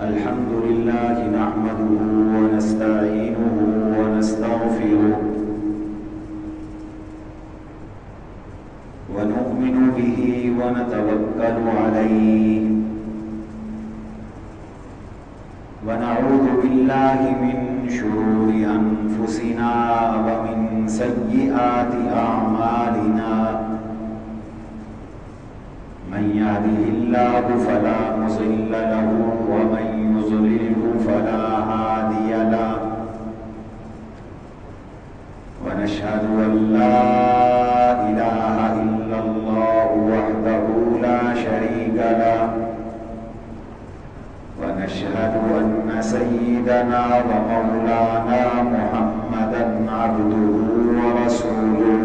الحمد لله نحمده ونستعينه ونستغفره ونؤمن به ونتوكل عليه ونعوذ بالله من شرور أنفسنا ومن سيئات أعمالنا من يهده الله فلا مضل له ومن يضلله فلا هادي له ونشهد أن لا إله إلا الله وحده لا شريك له ونشهد أن سيدنا ومولانا محمدا عبده ورسوله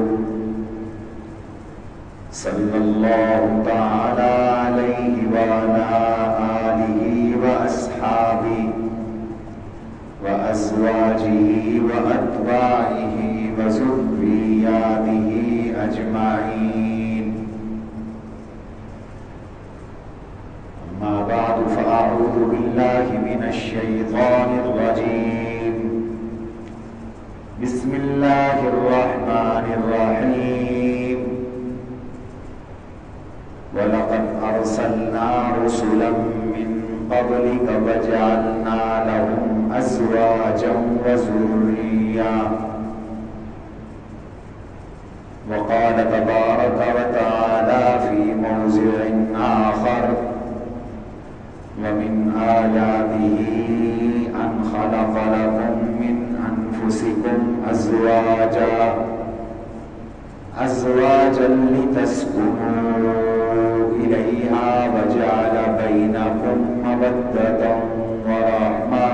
صلى الله تعالى عليه وعلى آله وأصحابه وأزواجه وأتباعه وذرياته أجمعين. أما بعد فأعوذ بالله من الشيطان الرجيم. بسم الله الرحمن الرحيم. وَلَقَدْ أَرْسَلْنَا رُسُلًا مِّن قَبْلِكَ وَجَعَلْنَا لَهُمْ أَزْوَاجًا وَذُرِّيَّةً. وَقَالَ تَبَارَكَ وَتَعَالَى فِي مَوْضِعٍ آخَرَ: وَمِنْ آيَاتِهِ أَنْ خَلَقَ لَكُم مِّنْ أَنفُسِكُمْ أزواجا لتسكنوا إليها وجعل بينكم مودة ورحمة.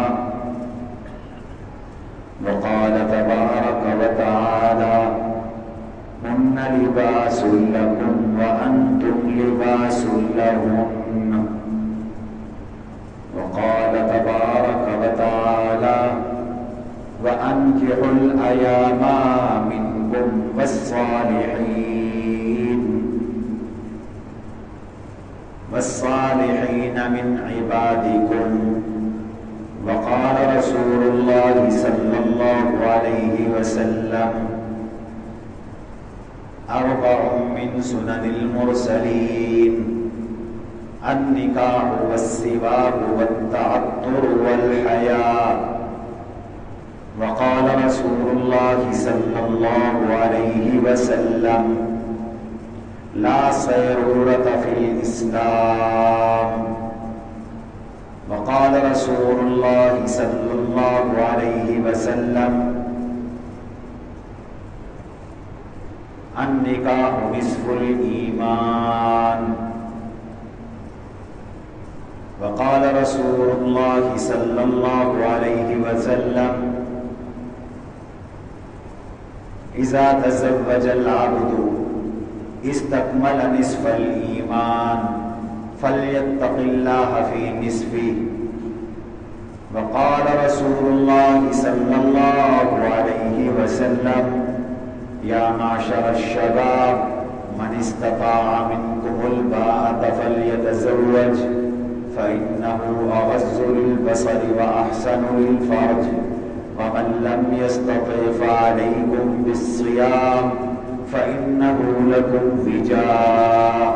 وقال تبارك وتعالى: هن لباس لكم وأنتم لباس لهن. وقال تبارك وتعالى: وأنكحوا الأيام منكم والصالحين من عبادكم. وقال رسول الله صلى الله عليه وسلم: أربع من سنن المرسلين: النكاح والسواك والتعطر والحياء. وقال رسول الله صلى الله عليه وسلم: لا صيرورة في الإسلام. وقال رسول الله صلى الله عليه وسلم: النكاح نصف الإيمان. وقال رسول الله صلى الله عليه وسلم: إذا تزوج العبد استكمل نصف الإيمان فليتق الله في نصفه. وقال رسول الله صلى الله عليه وسلم: يا معشر الشباب من استطاع منكم الباءة فليتزوج فإنه أغض للبصر وأحسن للفرج. ومن لم يستطع فعليكم بالصيام فإنه لكم وجاء.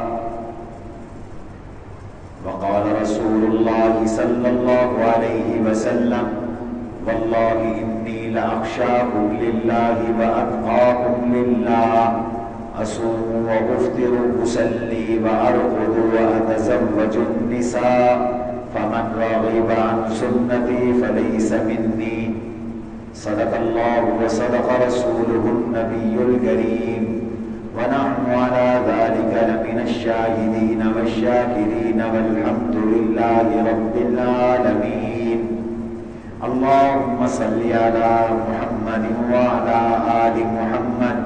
وقال رسول الله صلى الله عليه وسلم: والله إني لأخشاكم لله وأتقاكم لله. أصوم وأفطر أصلي وأرقد وأتزوج النساء فمن رغب عن سنتي فليس مني. صدق الله وصدق رسوله النبي الكريم ونحن على ذلك لمن الشاهدين والشاكرين والحمد لله رب العالمين. اللهم صل على محمد وعلى آل محمد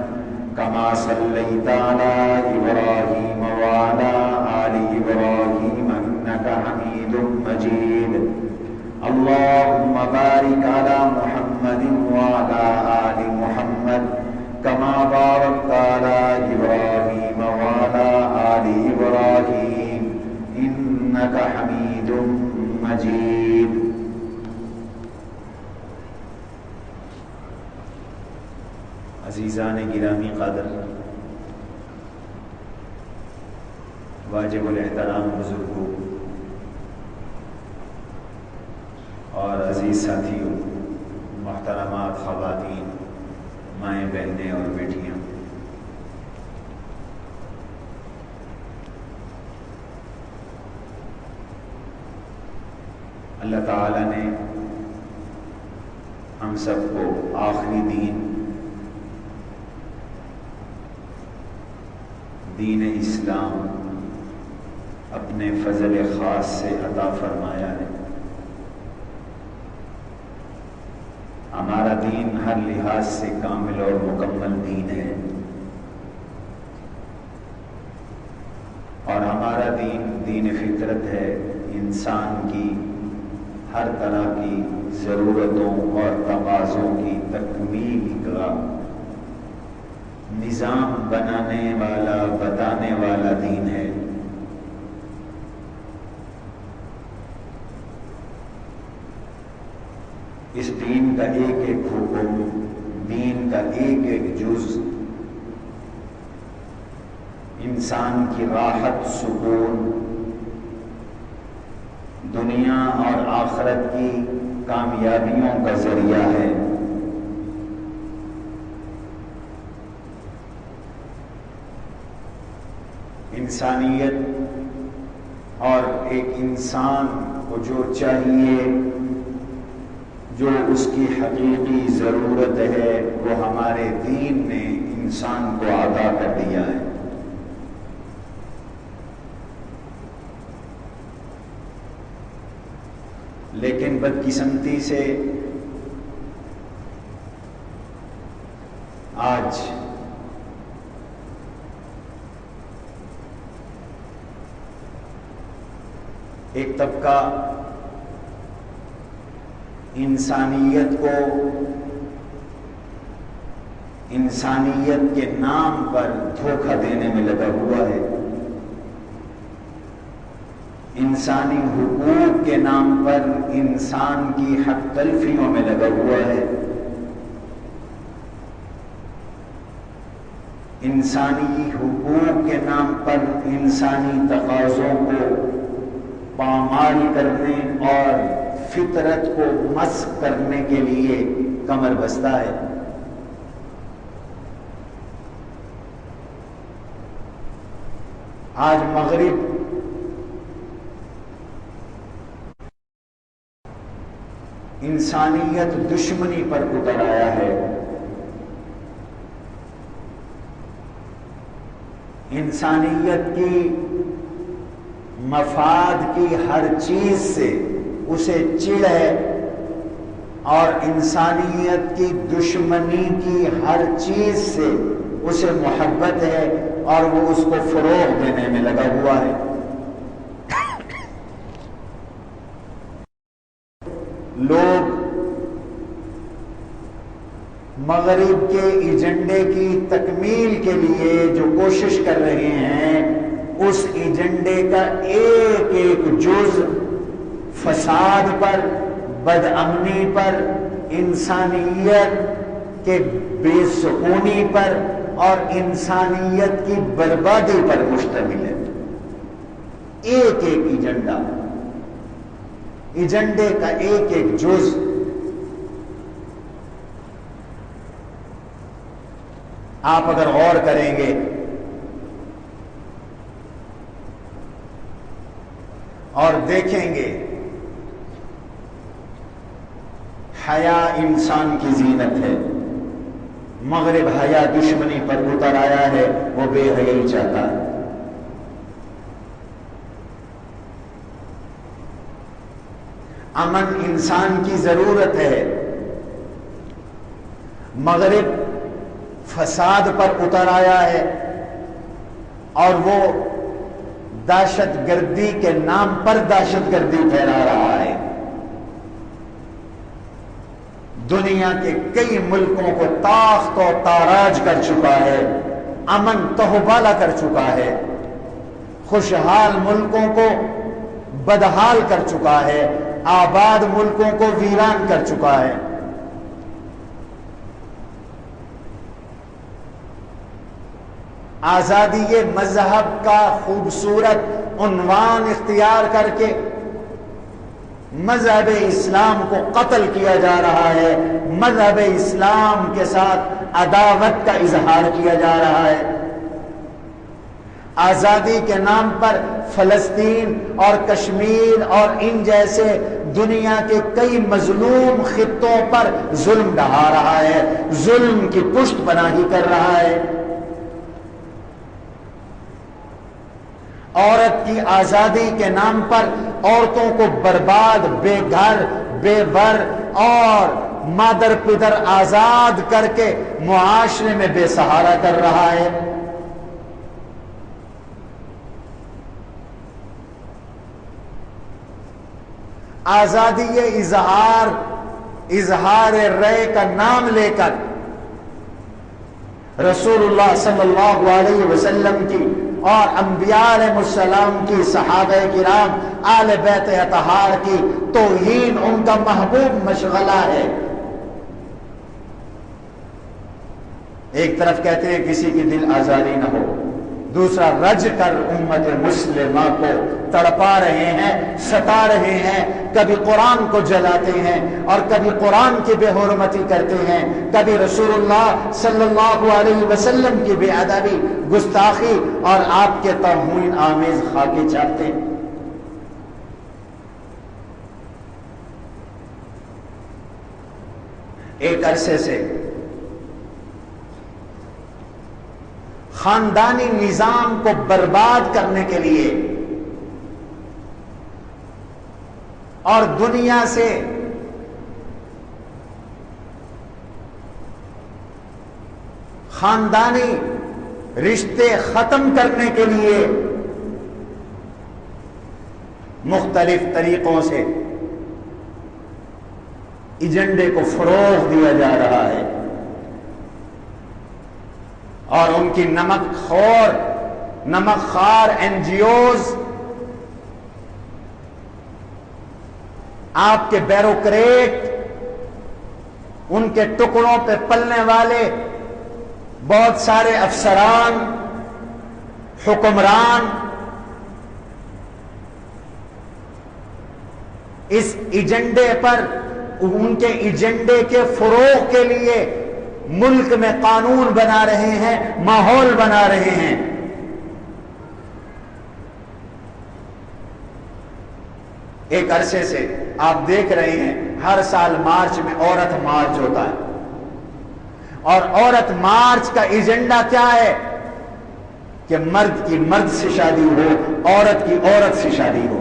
كما صليت على إبراهيم وعلى آل إبراهيم إنك حميد مجيد. اللهم بارك على محمد وعلى آل محمد كما باركت على إبراهيم وعلى آل إبراهيم إنك حميد مجيد. عزیزان گرامی قدر، واجب الاحترام بزرگوں اور عزیز ساتھیوں، محترمات خواتین، مائیں بہنیں اور بیٹیاں، اللہ تعالیٰ نے ہم سب کو آخری دین اسلام اپنے فضل خاص سے عطا فرمایا ہے۔ ہمارا دین ہر لحاظ سے کامل اور مکمل دین ہے، اور ہمارا دین فطرت ہے، انسان کی ہر طرح کی ضرورتوں اور تقاضوں کی تکمیل کا نظام بنانے والا، بتانے والا دین ہے۔ اس دین کا ایک ایک حکم، دین کا ایک ایک جز انسان کی راحت، سکون، دنیا اور آخرت کی کامیابیوں کا ذریعہ ہے۔ انسانیت اور ایک انسان کو جو چاہیے، جو اس کی حقیقی ضرورت ہے، وہ ہمارے دین نے انسان کو عطا کر دیا ہے۔ لیکن بدقسمتی سے آج ایک طبقہ انسانیت کو انسانیت کے نام پر دھوکہ دینے میں لگا ہوا ہے، انسانی حقوق کے نام پر انسان کی حق تلفیوں میں لگا ہوا ہے، انسانی حقوق کے نام پر انسانی تقاضوں کو پامال کرنے اور فطرت کو مسخ کرنے کے لیے کمر بستہ ہے۔ آج مغرب انسانیت دشمنی پر اتر آیا ہے، انسانیت کی مفاد کی ہر چیز سے اسے چڑ ہے، اور انسانیت کی دشمنی کی ہر چیز سے اسے محبت ہے، اور وہ اس کو فروغ دینے میں لگا ہوا ہے۔ لوگ مغرب کے ایجنڈے کی تکمیل کے لیے جو کوشش کر رہے ہیں، اس ایجنڈے کا ایک ایک جز فساد پر، بد امنی پر، انسانیت کے بے سکونی پر اور انسانیت کی بربادی پر مشتمل ہے۔ ایک ایک ایجنڈے کا ایک ایک جز آپ اگر غور کریں گے اور دیکھیں گے، حیا انسان کی زینت ہے، مغرب حیا دشمنی پر اتر آیا ہے، وہ بے حیائی چاہتا ہے۔ امن انسان کی ضرورت ہے، مغرب فساد پر اتر آیا ہے، اور وہ دہشت گردی کے نام پر دہشت گردی پھیلا رہا ہے۔ دنیا کے کئی ملکوں کو تاخت و تاراج کر چکا ہے، امن تہوبالا کر چکا ہے، خوشحال ملکوں کو بدحال کر چکا ہے، آباد ملکوں کو ویران کر چکا ہے۔ آزادی مذہب کا خوبصورت عنوان اختیار کر کے مذہب اسلام کو قتل کیا جا رہا ہے، مذہب اسلام کے ساتھ عداوت کا اظہار کیا جا رہا ہے۔ آزادی کے نام پر فلسطین اور کشمیر اور ان جیسے دنیا کے کئی مظلوم خطوں پر ظلم ڈھا رہا ہے، ظلم کی پشت پناہی کر رہا ہے۔ عورت کی آزادی کے نام پر عورتوں کو برباد، بے گھر، بے بر اور مادر پدر آزاد کر کے معاشرے میں بے سہارا کر رہا ہے۔ آزادی اظہار رائے کا نام لے کر رسول اللہ صلی اللہ علیہ وسلم کی اور انبیاء علیہ السلام کی، صحابہ کرام، آل بیت اطہار کی توہین ان کا محبوب مشغلہ ہے۔ ایک طرف کہتے ہیں کسی کی دل آزاری نہ ہو، دوسرا رج کر امت مسلمہ کو تڑپا رہے ہیں، ستا رہے ہیں، کبھی قرآن کو جلاتے ہیں اور کبھی قرآن کی بے حرمتی کرتے ہیں، کبھی رسول اللہ صلی اللہ علیہ وسلم کی بے ادبی، گستاخی اور آپ کے توہین آمیز خاکے چاٹتے ہیں۔ ایک عرصے سے خاندانی نظام کو برباد کرنے کے لیے اور دنیا سے خاندانی رشتے ختم کرنے کے لیے مختلف طریقوں سے ایجنڈے کو فروغ دیا جا رہا ہے، اور ان کی نمک خوار این جی اوز، آپ کے بیوروکریٹ، ان کے ٹکڑوں پہ پلنے والے بہت سارے افسران، حکمران اس ایجنڈے پر، ان کے ایجنڈے کے فروغ کے لیے ملک میں قانون بنا رہے ہیں، ماحول بنا رہے ہیں۔ ایک عرصے سے آپ دیکھ رہے ہیں ہر سال مارچ میں عورت مارچ ہوتا ہے، اور عورت مارچ کا ایجنڈا کیا ہے کہ مرد کی مرد سے شادی ہو، عورت کی عورت سے شادی ہو۔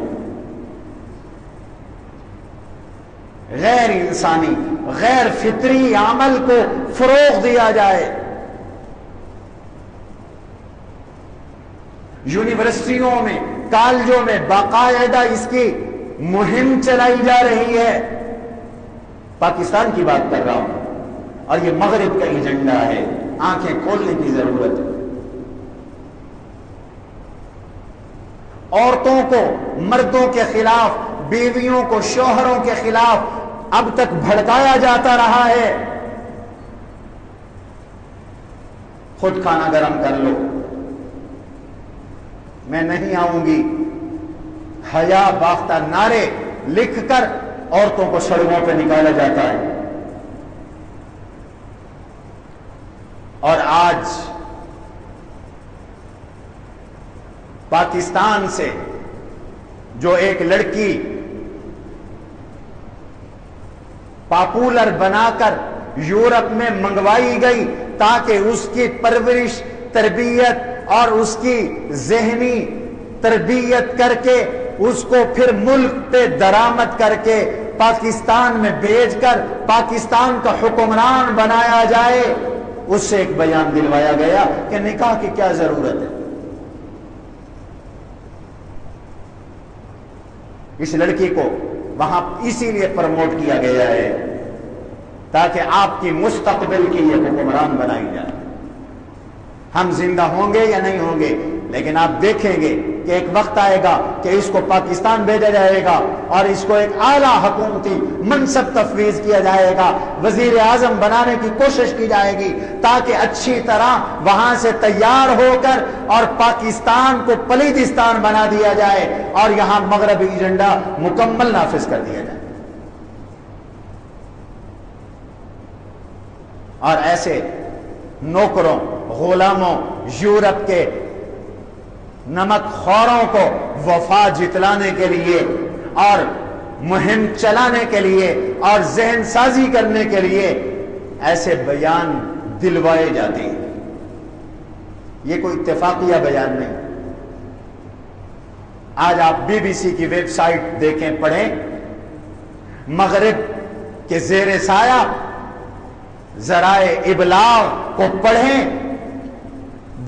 غیر انسانی، غیر فطری عمل کو فروغ دیا جائے۔ یونیورسٹیوں میں، کالجوں میں باقاعدہ اس کی مہم چلائی جا رہی ہے۔ پاکستان کی بات کر رہا ہوں، اور یہ مغرب کا ایجنڈا ہے، آنکھیں کھولنے کی ضرورت ہے۔ عورتوں کو مردوں کے خلاف، بیویوں کو شوہروں کے خلاف اب تک بھڑکایا جاتا رہا ہے۔ خود کھانا گرم کر لو، میں نہیں آؤں گی، حیا باختہ نعرے لکھ کر عورتوں کو سڑکوں پہ نکالا جاتا ہے۔ اور آج پاکستان سے جو ایک لڑکی پاپولر بنا کر یورپ میں منگوائی گئی تاکہ اس کی پرورش، تربیت اور اس کی ذہنی تربیت کر کے اس کو پھر ملک پہ درآمد کر کے پاکستان میں بھیج کر پاکستان کا حکمران بنایا جائے، اس سے ایک بیان دلوایا گیا کہ نکاح کی کیا ضرورت ہے۔ اس لڑکی کو وہاں اسی لیے پروموٹ کیا گیا ہے تاکہ آپ کی مستقبل کی یہ حکمران بنائی جائے۔ ہم زندہ ہوں گے یا نہیں ہوں گے، لیکن آپ دیکھیں گے کہ ایک وقت آئے گا کہ اس کو پاکستان بھیجا جائے گا اور اس کو ایک اعلیٰ حکومتی منصب تفویض کیا جائے گا، وزیر اعظم بنانے کی کوشش کی جائے گی تاکہ اچھی طرح وہاں سے تیار ہو کر اور پاکستان کو پلیدستان بنا دیا جائے اور یہاں مغربی ایجنڈا مکمل نافذ کر دیا جائے۔ اور ایسے نوکروں، غلاموں، یورپ کے نمک خوروں کو وفا جتلانے کے لیے اور مہم چلانے کے لیے اور ذہن سازی کرنے کے لیے ایسے بیان دلوائے جاتے ہیں۔ یہ کوئی اتفاقیہ بیان نہیں۔ آج آپ بی بی سی کی ویب سائٹ دیکھیں، پڑھیں، مغرب کے زیر سایہ ذرائع ابلاغ کو پڑھیں،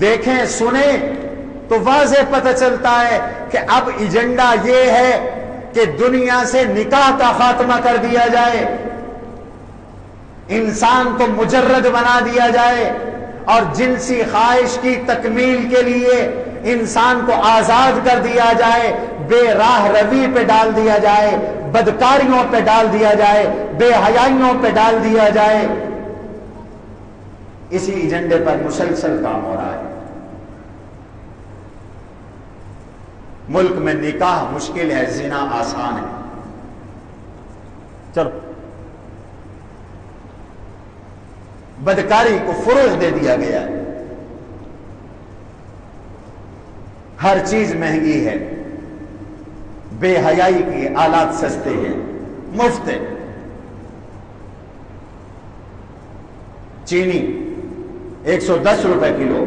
دیکھیں، سنیں تو واضح پتہ چلتا ہے کہ اب ایجنڈا یہ ہے کہ دنیا سے نکاح کا خاتمہ کر دیا جائے، انسان کو مجرد بنا دیا جائے اور جنسی خواہش کی تکمیل کے لیے انسان کو آزاد کر دیا جائے، بے راہ روی پہ ڈال دیا جائے، بدکاریوں پہ ڈال دیا جائے، بے حیائیوں پہ ڈال دیا جائے۔ اسی ایجنڈے پر مسلسل کام ہو رہا ہے۔ ملک میں نکاح مشکل ہے، زنا آسان ہے۔ چلو، بدکاری کو فروغ دے دیا گیا ہے، ہر چیز مہنگی ہے، بے حیائی کی آلات سستے ہیں، مفت ہے۔ چینی 110 روپے کلو،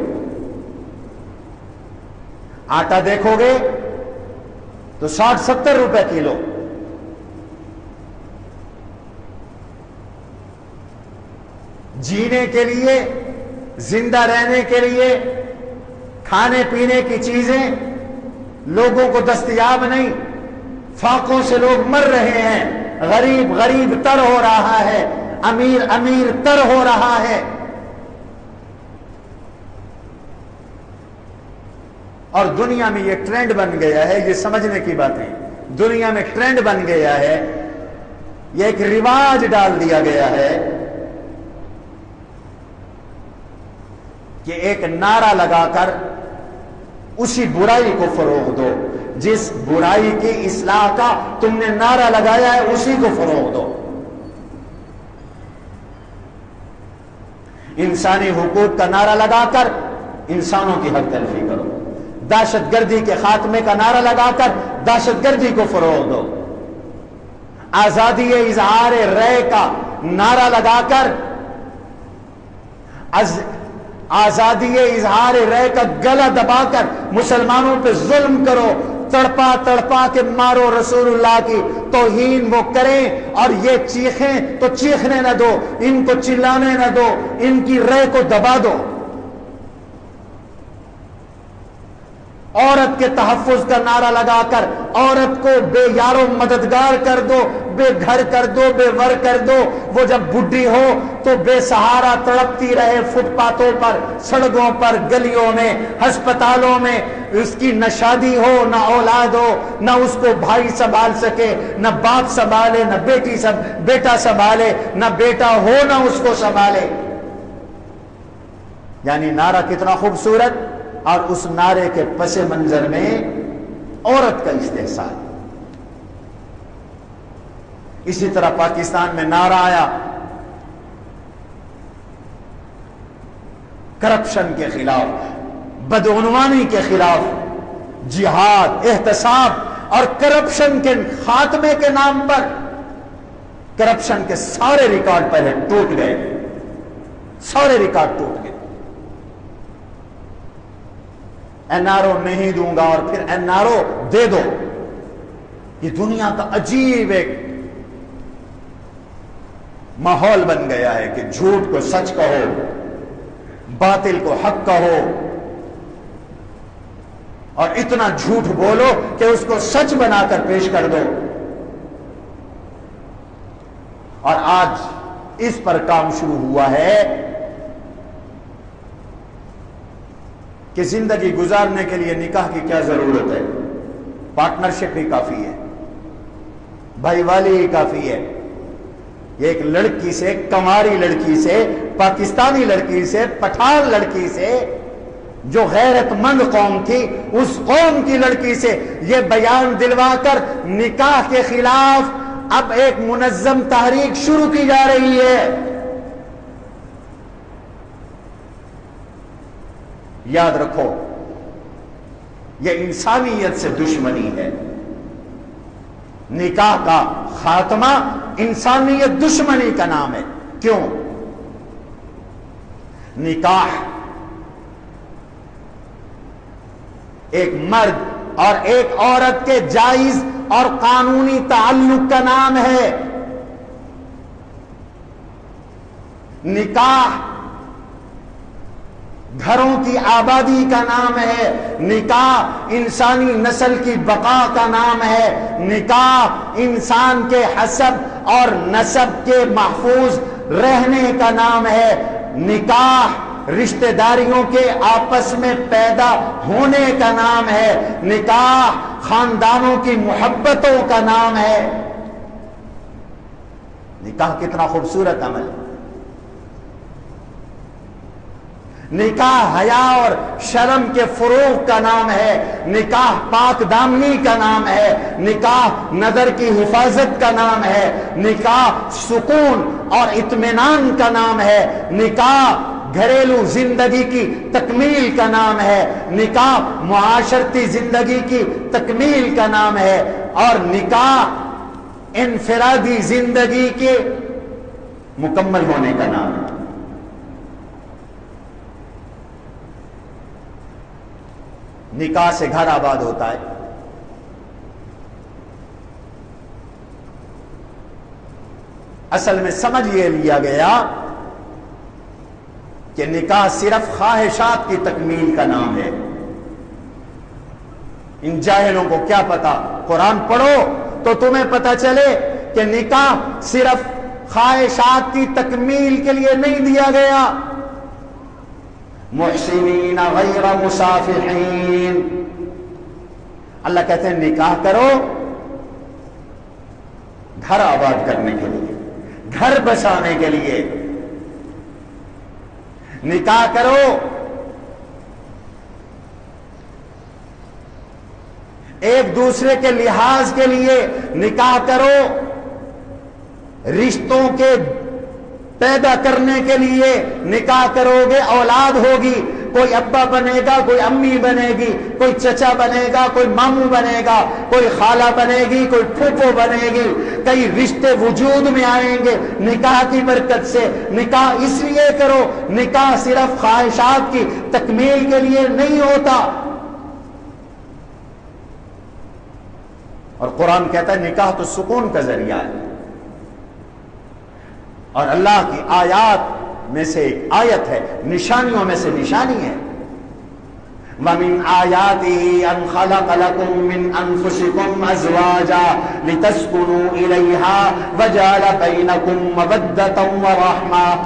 آٹا دیکھو گے تو 60-70 روپے کلو۔ جینے کے لیے، زندہ رہنے کے لیے کھانے پینے کی چیزیں لوگوں کو دستیاب نہیں، فاقوں سے لوگ مر رہے ہیں، غریب غریب تر ہو رہا ہے، امیر امیر تر ہو رہا ہے۔ اور دنیا میں یہ ٹرینڈ بن گیا ہے، یہ سمجھنے کی بات ہے، دنیا میں ٹرینڈ بن گیا ہے، یہ ایک رواج ڈال دیا گیا ہے کہ ایک نعرہ لگا کر اسی برائی کو فروغ دو، جس برائی کی اصلاح کا تم نے نعرہ لگایا ہے اسی کو فروغ دو۔ انسانی حقوق کا نعرہ لگا کر انسانوں کی حق تلفی کرو، دہشت گردی کے خاتمے کا نعرہ لگا کر دہشت گردی کو فروغ دو، آزادی اظہار رائے کا نعرہ لگا کر آزادی اظہار رائے کا گلا دبا کر مسلمانوں پہ ظلم کرو، تڑپا تڑپا کے مارو، رسول اللہ کی توہین وہ کریں اور یہ چیخیں تو چیخنے نہ دو، ان کو چلانے نہ دو، ان کی رائے کو دبا دو۔ عورت کے تحفظ کا نعرہ لگا کر عورت کو بے یارو مددگار کر دو، بے گھر کر دو، بے ور کر دو، وہ جب بڈھی ہو تو بے سہارا تڑپتی رہے فٹ پاتھوں پر، سڑکوں پر، گلیوں میں، ہسپتالوں میں، اس کی نہ شادی ہو، نہ اولاد ہو، نہ اس کو بھائی سنبھال سکے، نہ باپ سنبھالے، نہ بیٹا سنبھالے، نہ بیٹا ہو نہ اس کو سنبھالے۔ یعنی نعرہ کتنا خوبصورت، اور اس نعرے کے پس منظر میں عورت کا استحصال۔ اسی طرح پاکستان میں نعرہ آیا کرپشن کے خلاف، بدعنوانی کے خلاف، جہاد، احتساب اور کرپشن کے خاتمے کے نام پر کرپشن کے سارے ریکارڈ پہلے ٹوٹ گئے، سارے ریکارڈ ٹوٹ گئے۔ این آر او نہیں دوں گا اور پھر این آر او دے دو، یہ دنیا کا عجیب ایک ماحول بن گیا ہے کہ جھوٹ کو سچ کہو، باطل کو حق کہو، اور اتنا جھوٹ بولو کہ اس کو سچ بنا کر پیش کر دو۔ اور آج اس پر کام شروع ہوا ہے کہ زندگی گزارنے کے لیے نکاح کی کیا ضرورت ہے؟ پارٹنرشپ ہی کافی ہے، بھائی والی ہی کافی ہے۔ یہ ایک لڑکی سے، کماری لڑکی سے، پاکستانی لڑکی سے، پٹھان لڑکی سے، جو غیرت مند قوم تھی، اس قوم کی لڑکی سے یہ بیان دلوا کر نکاح کے خلاف اب ایک منظم تحریک شروع کی جا رہی ہے۔ یاد رکھو، یہ انسانیت سے دشمنی ہے۔ نکاح کا خاتمہ انسانیت دشمنی کا نام ہے۔ کیوں؟ نکاح ایک مرد اور ایک عورت کے جائز اور قانونی تعلق کا نام ہے۔ نکاح گھروں کی آبادی کا نام ہے۔ نکاح انسانی نسل کی بقا کا نام ہے۔ نکاح انسان کے حسب اور نسب کے محفوظ رہنے کا نام ہے۔ نکاح رشتہ داریوں کے آپس میں پیدا ہونے کا نام ہے۔ نکاح خاندانوں کی محبتوں کا نام ہے۔ نکاح کتنا خوبصورت عمل ہے۔ نکاح حیا اور شرم کے فروغ کا نام ہے۔ نکاح پاک دامنی کا نام ہے۔ نکاح نظر کی حفاظت کا نام ہے۔ نکاح سکون اور اطمینان کا نام ہے۔ نکاح گھریلو زندگی کی تکمیل کا نام ہے۔ نکاح معاشرتی زندگی کی تکمیل کا نام ہے۔ اور نکاح انفرادی زندگی کے مکمل ہونے کا نام ہے۔ نکاح سے گھر آباد ہوتا ہے۔ اصل میں سمجھ یہ لیا گیا کہ نکاح صرف خواہشات کی تکمیل کا نام ہے۔ ان جاہلوں کو کیا پتا؟ قرآن پڑھو تو تمہیں پتا چلے کہ نکاح صرف خواہشات کی تکمیل کے لیے نہیں دیا گیا۔ محسنین غیر مسافحین، اللہ کہتے ہیں نکاح کرو گھر آباد کرنے کے لیے، گھر بسانے کے لیے۔ نکاح کرو ایک دوسرے کے لحاظ کے لیے۔ نکاح کرو رشتوں کے پیدا کرنے کے لیے۔ نکاح کرو گے اولاد ہوگی، کوئی ابا بنے گا، کوئی امی بنے گی، کوئی چچا بنے گا، کوئی ماموں بنے گا، کوئی خالہ بنے گی، کوئی پھوپھو بنے گی، کئی رشتے وجود میں آئیں گے نکاح کی برکت سے۔ نکاح اس لیے کرو، نکاح صرف خواہشات کی تکمیل کے لیے نہیں ہوتا۔ اور قرآن کہتا ہے نکاح تو سکون کا ذریعہ ہے۔ اور اللہ کی آیات میں سے ایک آیت ہے، نشانیوں میں سے نشانی ہے۔ وَمِنْ آيَاتِهِ أَنْ خَلَقَ لَكُم مِّنْ أَنفُسِكُمْ أَزْوَاجًا لِتَسْكُنُوا إِلَيْهَا وَجَعَلَ بَيْنَكُم مَّوَدَّةً وَرَحْمَةً۔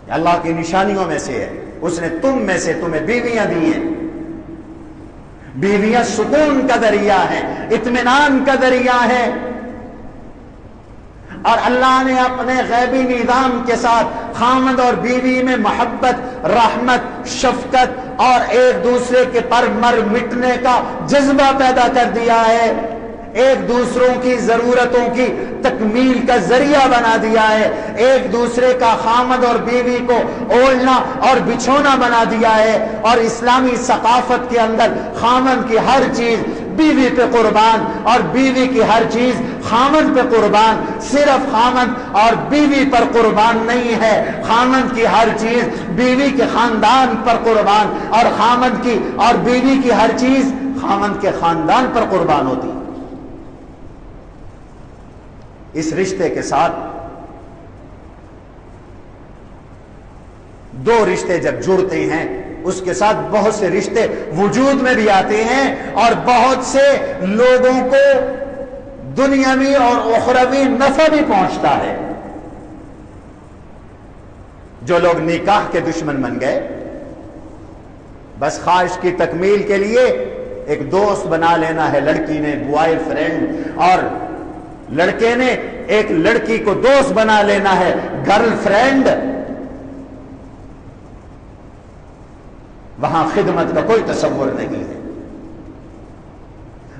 اللہ کی نشانیوں میں سے ہے، اس نے تم میں سے تمہیں بیویاں دی ہیں۔ بیویاں سکون کا ذریعہ ہیں، اطمینان کا ذریعہ ہے۔ اور اللہ نے اپنے غیبی نظام کے ساتھ خامد اور بیوی میں محبت، رحمت، شفقت اور ایک دوسرے کے پر مر مٹنے کا جذبہ پیدا کر دیا ہے۔ ایک دوسروں کی ضرورتوں کی تکمیل کا ذریعہ بنا دیا ہے۔ ایک دوسرے کا خامد اور بیوی کو اولنا اور بچھونا بنا دیا ہے۔ اور اسلامی ثقافت کے اندر خامد کی ہر چیز بیوی پہ قربان اور بیوی کی ہر چیز خامد پہ قربان۔ صرف خامد اور بیوی پر قربان نہیں ہے، خامد کی ہر چیز بیوی کے خاندان پر قربان، اور خامد کی اور بیوی کی ہر چیز خامد کے خاندان پر قربان ہوتی۔ اس رشتے کے ساتھ دو رشتے جب جڑتے ہیں، اس کے ساتھ بہت سے رشتے وجود میں بھی آتے ہیں، اور بہت سے لوگوں کو دنیاوی اور اخروی نفع بھی پہنچتا ہے۔ جو لوگ نکاح کے دشمن بن گئے، بس خواہش کی تکمیل کے لیے ایک دوست بنا لینا ہے، لڑکی نے بوائے فرینڈ اور لڑکے نے ایک لڑکی کو دوست بنا لینا ہے، گرل فرینڈ. وہاں خدمت کا کوئی تصور نہیں ہے،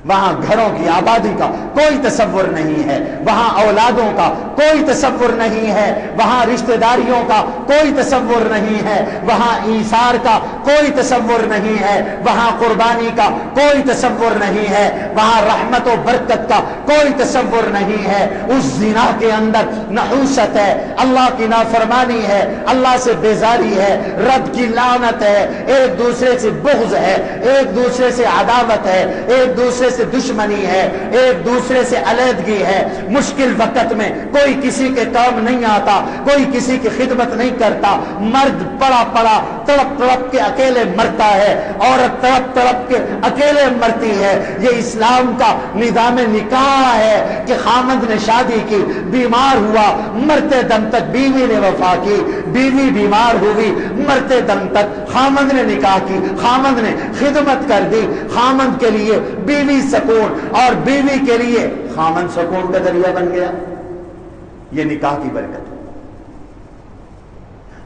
وہاں گھروں کی آبادی کا کوئی تصور نہیں ہے، وہاں اولادوں کا کوئی تصور نہیں ہے، وہاں رشتہ داریوں کا کوئی تصور نہیں ہے، وہاں ایثار کا کوئی تصور نہیں ہے، وہاں قربانی کا کوئی تصور نہیں ہے، وہاں رحمت و برکت کا کوئی تصور نہیں ہے. اس زنا کے اندر نحوست ہے، اللہ کی نافرمانی ہے، اللہ سے بیزاری ہے، رب کی لعنت ہے، ایک دوسرے سے بغض ہے، ایک دوسرے سے عداوت ہے، ایک دوسرے سے دشمنی ہے، ایک دوسرے سے علیحدگی ہے. مشکل وقت میں کوئی کسی کے کام نہیں آتا، کوئی کسی کی خدمت نہیں کرتا. مرد پڑا پڑا تڑپ تڑپ کے اکیلے مرتا ہے، عورت تڑپ تڑپ کے اکیلے مرتی ہے. یہ اسلام کا نظام نکاح ہے کہ خامند نے شادی کی، بیمار ہوا، مرتے دم تک بیوی نے وفا کی، بیوی بیمار ہوئی، مرتے دم تک خامند نے نکاح کی، خامند نے خدمت کر دی. خامند کے لیے بیوی سکون اور بیوی کے لیے خامند سکون کا ذریعہ بن گیا. یہ نکاح کی برکت.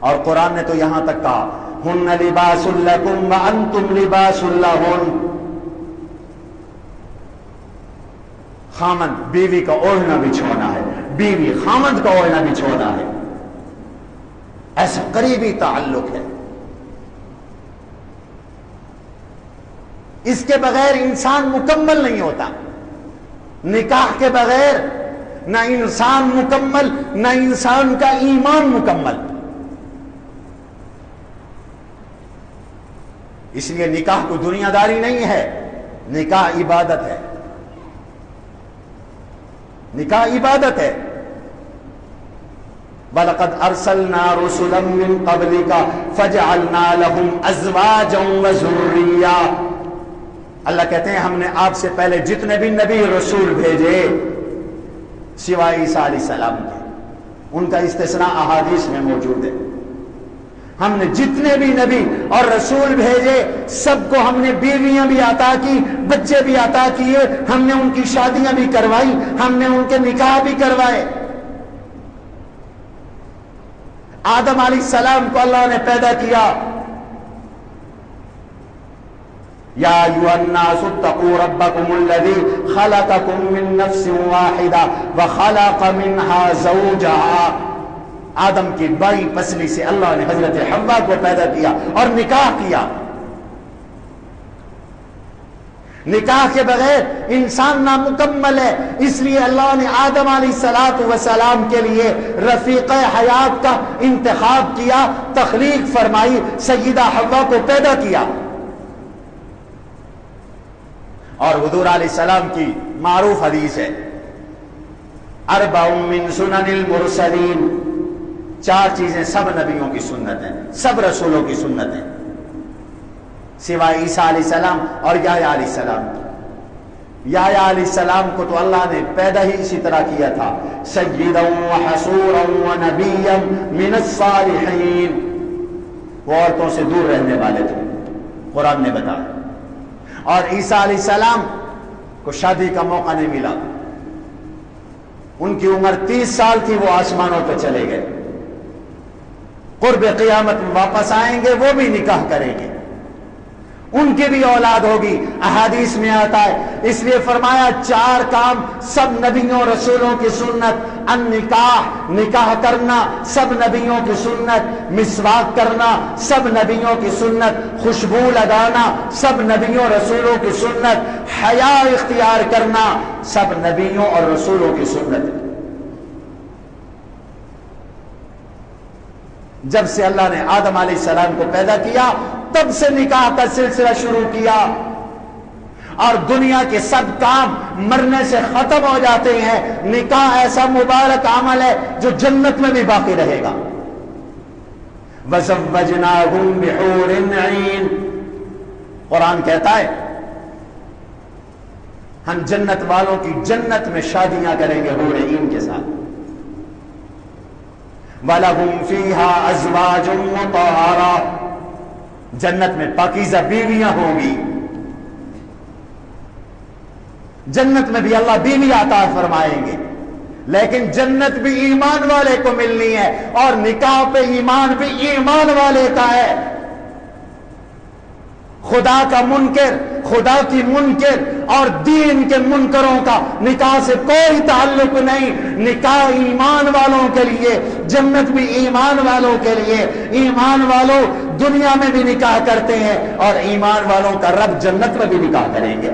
اور قرآن نے تو یہاں تک کہا ہن لباس لکم وانتم لباس لہن. خامند بیوی کا اوڑھنا بچھونا ہے، بیوی خامند کا اوڑھنا بچھونا ہے. ایسا قریبی تعلق ہے. اس کے بغیر انسان مکمل نہیں ہوتا. نکاح کے بغیر نہ انسان مکمل، نہ انسان کا ایمان مکمل. اس لیے نکاح کو دنیا داری نہیں ہے، نکاح عبادت ہے. نکاح عبادت ہے. وَلَقَدْ أَرْسَلْنَا رُسُلًا مِّن قَبْلِكَ فَجَعَلْنَا لَهُمْ أَزْوَاجًا وَذُرِّيَّةً. اللہ کہتے ہیں ہم نے آپ سے پہلے جتنے بھی نبی رسول بھیجے سوائے عیسیٰ علیہ السلام کے، ان کا استثناء احادیث میں موجود ہے. ہم نے جتنے بھی نبی اور رسول بھیجے سب کو ہم نے بیویاں بھی عطا کی، بچے بھی عطا کیے، ہم نے ان کی شادیاں بھی کروائی، ہم نے ان کے نکاح بھی کروائے. آدم علیہ السلام کو اللہ نے پیدا کیا. یا ایھا الناس اتقوا ربکم الذی خلقکم من نفس واحدہ وخلق منها زوجها. آدم کی بڑی پسلی سے اللہ نے حضرت حوا کو پیدا کیا اور نکاح کیا. نکاح کے بغیر انسان نامکمل ہے. اس لیے اللہ نے آدم علیہ السلام کے لیے رفیق حیات کا انتخاب کیا، تخلیق فرمائی، سیدہ حوا کو پیدا کیا. اور حضور علیہ السلام کی معروف حدیث ہے اربع من سنن المرسلین. 4 چیزیں سب نبیوں کی سنت ہیں، سب رسولوں کی سنت ہیں سوائے عیسیٰ علیہ السلام اور یحییٰ علیہ السلام کی. یحییٰ علیہ السلام کو تو اللہ نے پیدا ہی اسی طرح کیا تھا، سیدا وحصورا ونبیا من الصالحین. وہ عورتوں سے دور رہنے والے تھے، قرآن نے بتایا. اور عیسیٰ علیہ السلام کو شادی کا موقع نہیں ملا. ان کی عمر 30 سال تھی، وہ آسمانوں پہ چلے گئے. قرب قیامت میں واپس آئیں گے، وہ بھی نکاح کریں گے، ان کی بھی اولاد ہوگی. احادیث میں آتا ہے. اس لیے فرمایا 4 کام سب نبیوں رسولوں کی سنت. النکاح، نکاح کرنا سب نبیوں کی سنت. مسواک کرنا سب نبیوں کی سنت. خوشبو لگانا سب نبیوں رسولوں کی سنت. حیا اختیار کرنا سب نبیوں اور رسولوں کی سنت. جب سے اللہ نے آدم علیہ السلام کو پیدا کیا تب سے نکاح کا سلسلہ شروع کیا. اور دنیا کے سب کام مرنے سے ختم ہو جاتے ہیں. نکاح ایسا مبارک عمل ہے جو جنت میں بھی باقی رہے گا. وَزَوَّجْنَاهُمْ بِحُورٍ عِينٍ. قرآن کہتا ہے ہم جنت والوں کی جنت میں شادیاں کریں گے حور عین کے ساتھ. وَلَهُمْ فِيهَا أَزْوَاجٌ مُطَهَّرَةٌ. جنت میں پاکیزہ بیویاں ہوں گی، جنت میں بھی اللہ بیوی عطا فرمائیں گے، لیکن جنت بھی ایمان والے کو ملنی ہے، اور نکاح پہ ایمان بھی ایمان والے کا ہے۔ خدا کا منکر، خدا کی منکر اور دین کے منکروں کا نکاح سے کوئی تعلق نہیں۔ نکاح ایمان والوں کے لیے، جنت بھی ایمان والوں کے لیے۔ ایمان والوں دنیا میں بھی نکاح کرتے ہیں، اور ایمان والوں کا رب جنت میں بھی نکاح کریں گے۔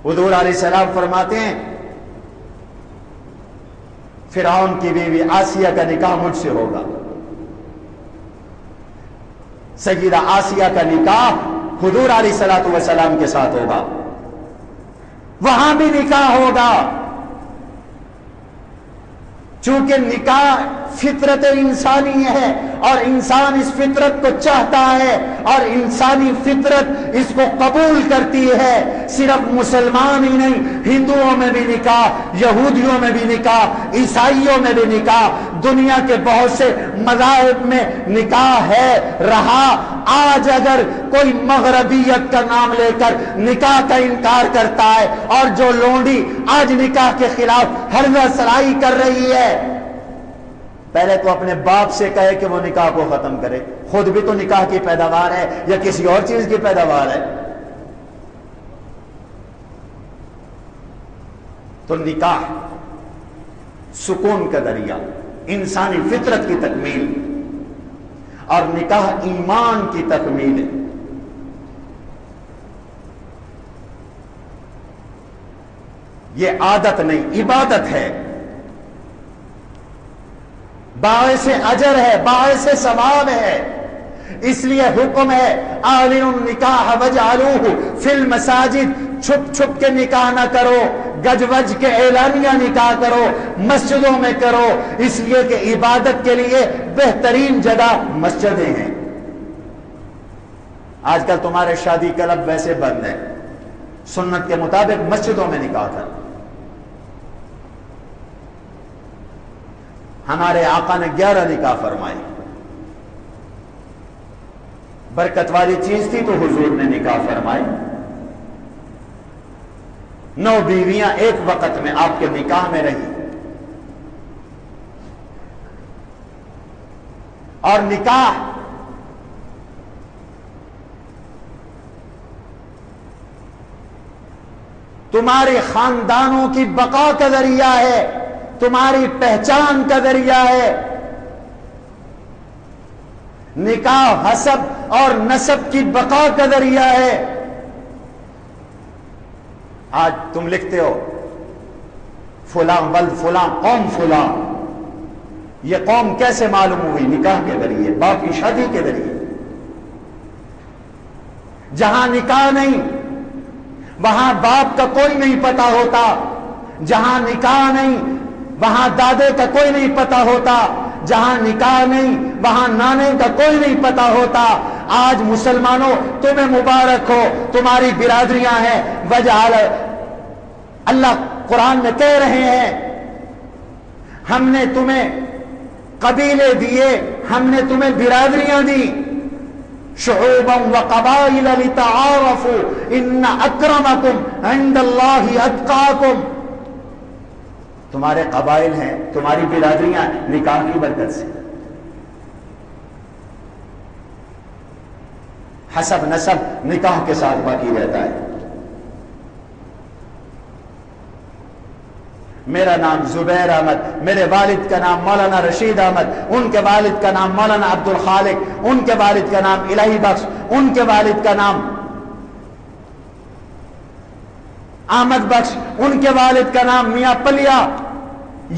حضور علیہ السلام فرماتے ہیں فرعون کی بیوی آسیہ کا نکاح مجھ سے ہوگا، سیدہ آسیہ کا نکاح حضور علیہ الصلوۃ والسلام کے ساتھ ہوگا، وہاں بھی نکاح ہوگا، چونکہ نکاح فطرت انسانی ہے، اور انسان اس فطرت کو چاہتا ہے، اور انسانی فطرت اس کو قبول کرتی ہے۔ صرف مسلمان ہی نہیں، ہندوؤں میں بھی نکاح، یہودیوں میں بھی نکاح، عیسائیوں میں بھی نکاح، دنیا کے بہت سے مذاہب میں نکاح ہے رہا۔ آج اگر کوئی مغربیت کا نام لے کر نکاح کا انکار کرتا ہے، اور جو لونڈی آج نکاح کے خلاف حربہ سرائی کر رہی ہے، پہلے تو اپنے باپ سے کہے کہ وہ نکاح کو ختم کرے، خود بھی تو نکاح کی پیداوار ہے یا کسی اور چیز کی پیداوار ہے۔ تو نکاح سکون کا ذریعہ، انسانی فطرت کی تکمیل، اور نکاح ایمان کی تکمیل ہے۔ یہ عادت نہیں، عبادت ہے، باعث اجر ہے، باعث ثواب ہے۔ اس لیے حکم ہے اعلنوا النکاح واجعلوہ فی المساجد، چھپ چھپ کے نکاح نہ کرو، گج وج کے اعلانیہ نکاح کرو، مسجدوں میں کرو، اس لیے کہ عبادت کے لیے بہترین جگہ مسجدیں ہیں۔ آج کل تمہارے شادی کلب ویسے بند ہیں، سنت کے مطابق مسجدوں میں نکاح کر۔ ہمارے آقا نے 11 نکاح فرمائی، برکت والی چیز تھی تو حضور نے نکاح فرمائی۔ 9 بیویاں ایک وقت میں آپ کے نکاح میں رہی، اور نکاح تمہارے خاندانوں کی بقا کا ذریعہ ہے، تمہاری پہچان کا ذریعہ ہے۔ نکاح حسب اور نسب کی بقا کا ذریعہ ہے۔ آج تم لکھتے ہو فلاں ولد فلاں قوم فلاں، یہ قوم کیسے معلوم ہوئی؟ نکاح کے ذریعے، باپ کی شادی کے ذریعے۔ جہاں نکاح نہیں وہاں باپ کا کوئی نہیں پتا ہوتا، جہاں نکاح نہیں وہاں دادے کا کوئی نہیں پتا ہوتا، جہاں نکاح نہیں وہاں نانے کا کوئی نہیں پتا ہوتا۔ آج مسلمانوں تمہیں مبارک ہو، تمہاری برادریاں ہیں، وجعل، اللہ قرآن میں کہہ رہے ہیں ہم نے تمہیں قبیلے دیے، ہم نے تمہیں برادریاں دی، شعوبا وقبائل لتعارفوا ان اکرمکم عند اللہ اتقاکم۔ تمہارے قبائل ہیں، تمہاری برادریاں نکاح کی برکت سے۔ حسب نسب نکاح کے ساتھ باقی رہتا ہے۔ میرا نام زبیر احمد، میرے والد کا نام مولانا رشید احمد، ان کے والد کا نام مولانا عبد الخالق، ان کے والد کا نام الہی بخش، ان کے والد کا نام احمد بخش، ان کے والد کا نام میاں پلیا۔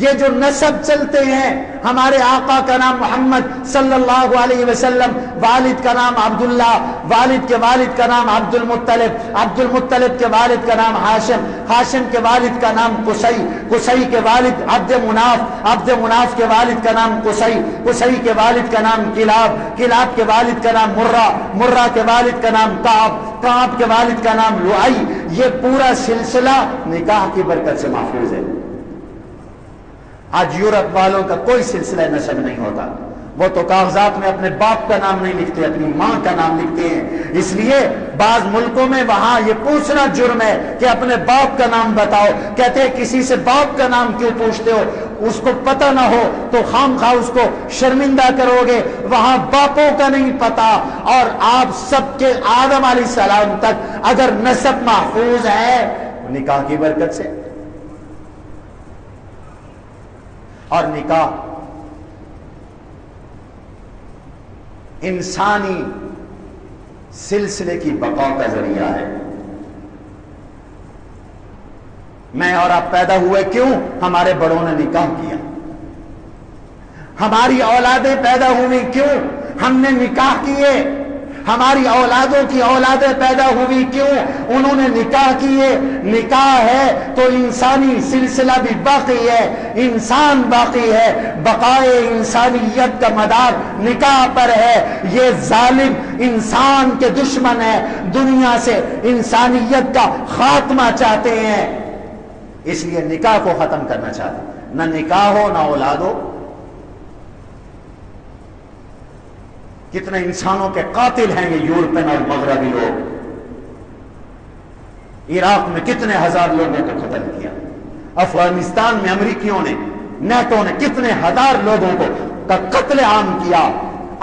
یہ جو نسب چلتے ہیں، ہمارے آقا کا نام محمد صلی اللہ علیہ وسلم، والد کا نام عبداللہ، والد کے والد کا نام عبد المطلب، عبد المطلب کے والد کا نام ہاشم، ہاشم کے والد کا نام قصی، قصی کے والد عبد مناف، عبد مناف کے والد کا نام قصی، قصی کے والد کا نام کلاب، کلاب کے والد کا نام مرہ، مرہ کے والد کا نام کعب، کعب کے والد کا نام لؤی۔ یہ پورا سلسلہ نکاح کی برکت سے محفوظ ہے۔ آج یورپ والوں کا کوئی سلسلہ نسب نہیں ہوتا، وہ تو کاغذات میں اپنے باپ کا نام نہیں لکھتے، اپنی ماں کا نام لکھتے ہیں۔ اس لیے بعض ملکوں میں وہاں یہ پوچھنا جرم ہے کہ اپنے باپ کا نام بتاؤ۔ کہتے ہیں کسی سے باپ کا نام کیوں پوچھتے ہو؟ اس کو پتہ نہ ہو تو خام خواہ اس کو شرمندہ کرو گے۔ وہاں باپوں کا نہیں پتا، اور آپ سب کے آدم علیہ السلام تک اگر نسب محفوظ ہے نکاح کی برکت سے۔ اور نکاح انسانی سلسلے کی بقا کا ذریعہ ہے۔ میں اور آپ پیدا ہوئے کیوں؟ ہمارے بڑوں نے نکاح کیا۔ ہماری اولادیں پیدا ہوئی کیوں؟ ہم نے نکاح کیے۔ ہماری اولادوں کی اولادیں پیدا ہوئی کیوں؟ انہوں نے نکاح کیے۔ نکاح ہے تو انسانی سلسلہ بھی باقی ہے، انسان باقی ہے۔ بقائے انسانیت کا مدار نکاح پر ہے۔ یہ ظالم انسان کے دشمن ہے، دنیا سے انسانیت کا خاتمہ چاہتے ہیں، اس لیے نکاح کو ختم کرنا چاہتے ہیں۔ نہ نکاح ہو نہ اولاد ہو۔ کتنے انسانوں کے قاتل ہیں یہ یورپین اور مغربی لوگ۔ عراق میں کتنے ہزار لوگوں کو قتل کیا، افغانستان میں امریکیوں نے، نیٹو نے کتنے ہزار لوگوں کو کا قتل عام کیا۔